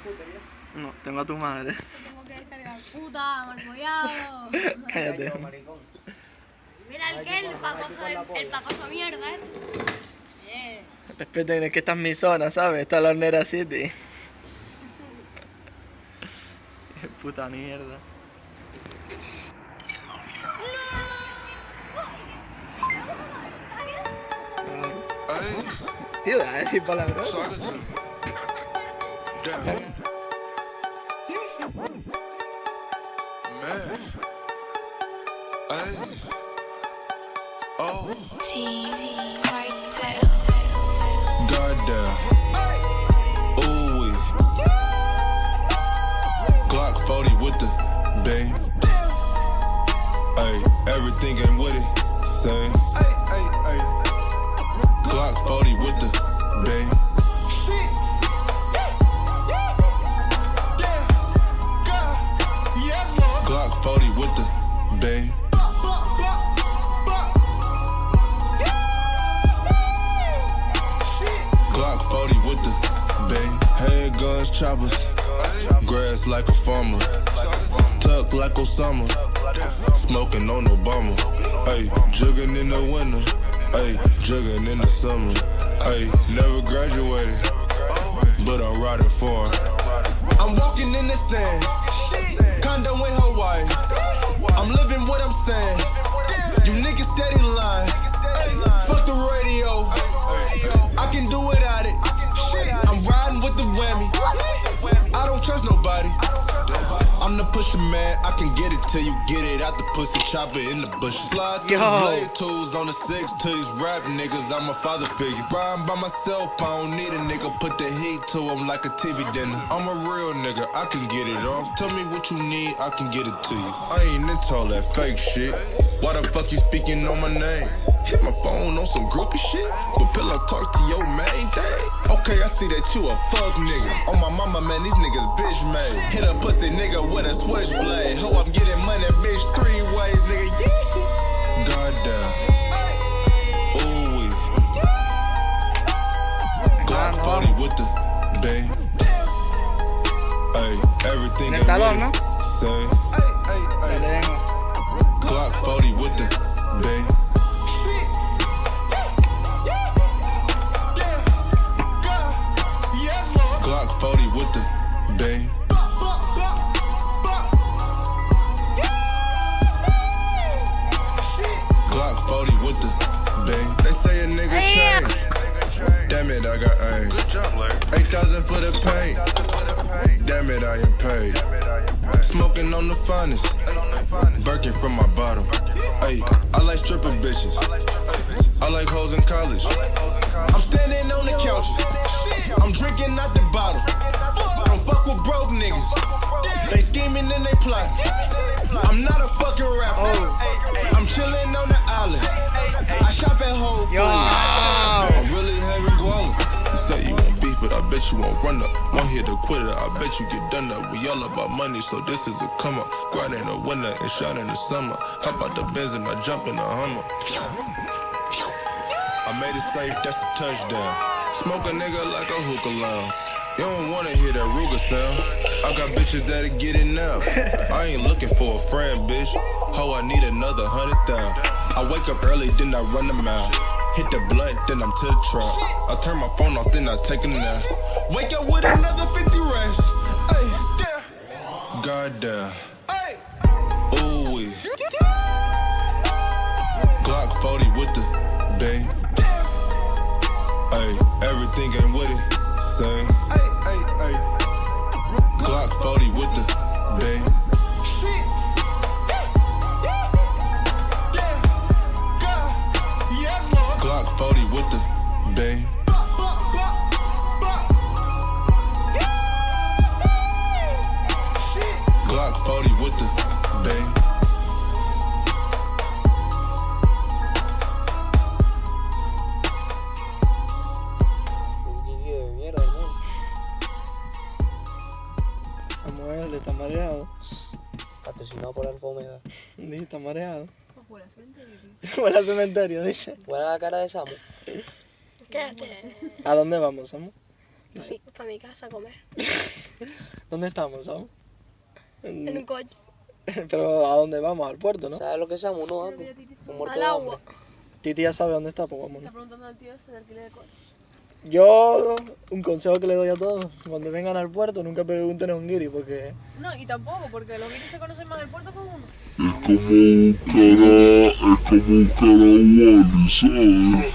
scooter ya? No, tengo a tu madre. Tengo que descargar. Puta, malfollado. Cállate. Yo, maricón. Mira el pacoso mierda, Bien. Respeten, es que esta es mi zona, ¿sabes? Esta es la Hornera City. Qué puta mierda. Tío, deja de decir palabras. Goddamn. Ooh wee. Glock 40 with the bang. Ay, everything ain't with it. Same. Glock 40 with the bang. Glock 40 with the bang. Glock 40 with the bang. Handguns, choppers. Grass like a farmer. Tuck like Osama. Smoking on Obama. Ay, jugging in the winter. Ay, jugging in the summer. Ay, never graduated, but I'm riding for it. I'm walking in the sand. Condo in Hawaii. I'm living what I'm saying. You niggas steady lying. Fuck the radio. I can do without it. I'm riding with the whammy. I don't trust nobody. I'm the pusher man, I can get it till you get it out the pussy, chopper in the bush. Slide through the blade tools on the 6 to these rap niggas, I'm a father figure. Riding by myself, I don't need a nigga, put the heat to him like a TV dinner. I'm a real nigga, I can get it off. Tell me what you need, I can get it to you. I ain't into all that fake shit. Why the fuck you speaking on my name? Hit my phone on some groupie shit, but pillow talk to your main thing. Okay, I see that you a fuck nigga. On my mama, man, these niggas bitch made. Hit a pussy nigga with a switchblade. Ho, I'm getting money, bitch, 3 ways, nigga. Yeah. Goddamn. Ooh wee. Glock 40 with the bang. Ay, everything ain't with it. Same. Glock 40 with the bang. Glock 40 with the bang. Glock 40 with the bang. They say a nigga changed. Damn it, I got aim. 8,000 for the paint. Damn it, I am paid. Smoking on the finest. Birkin from my bottom. Ay, I like stripper bitches. I like hoes in college. I'm standing on the couches. I'm drinking out the bottle. Don't fuck with broke niggas. They scheming and they plot. I'm not a fucking rapper. I'm chilling on the island. I shop at Whole Foods. I'm really having guala. You say you won't beef, but I bet you won't run up. Won't hit a quitter, I bet you get done up. We all about money, so this is a come up. Grind in the winter and shine in the summer. Hop out the Benz and I jump in the Hummer. I made it safe, that's a touchdown. Smoke a nigga like a hookah lounge. You don't wanna hear that Ruger sound. I got bitches that'll get it now. I ain't looking for a friend, bitch. Ho, I need another 100,000. I wake up early, then I run the mile. Hit the blunt, then I'm to the trap. I turn my phone off, then I take a nap. Wake up with another 50 racks. Ay, damn. Goddamn. Ay. Ooh wee. Glock 40 with the bang. Ay, everything ain't with it. Same. Glock 40 with the bang. Glock 40 with the bang. Glock 40 with the bang. Samuel, está mareado. Patrocinado por Alfa Omega. Dice, está mareado. Huele a cementerio, tío. Huele al cementerio, dice. Buena la cara de Samu. Quédate. ¿A dónde vamos, Samu? Para mi casa a comer. ¿Dónde estamos, Sam? En un coche. Pero ¿a dónde vamos? Al puerto, ¿no? ¿Sabes lo que seamos, no? Algo. Un muerto Al de agua. hambre. Titi ya sabe dónde está, pues vámonos. Está preguntando al tío ese del alquiler de coche. Yo, un consejo que le doy a todos, cuando vengan al puerto nunca pregunten a un guiri, porque No, y tampoco, porque los guiris se conocen más del puerto que uno. Es como buscar a Wally, ¿sabes?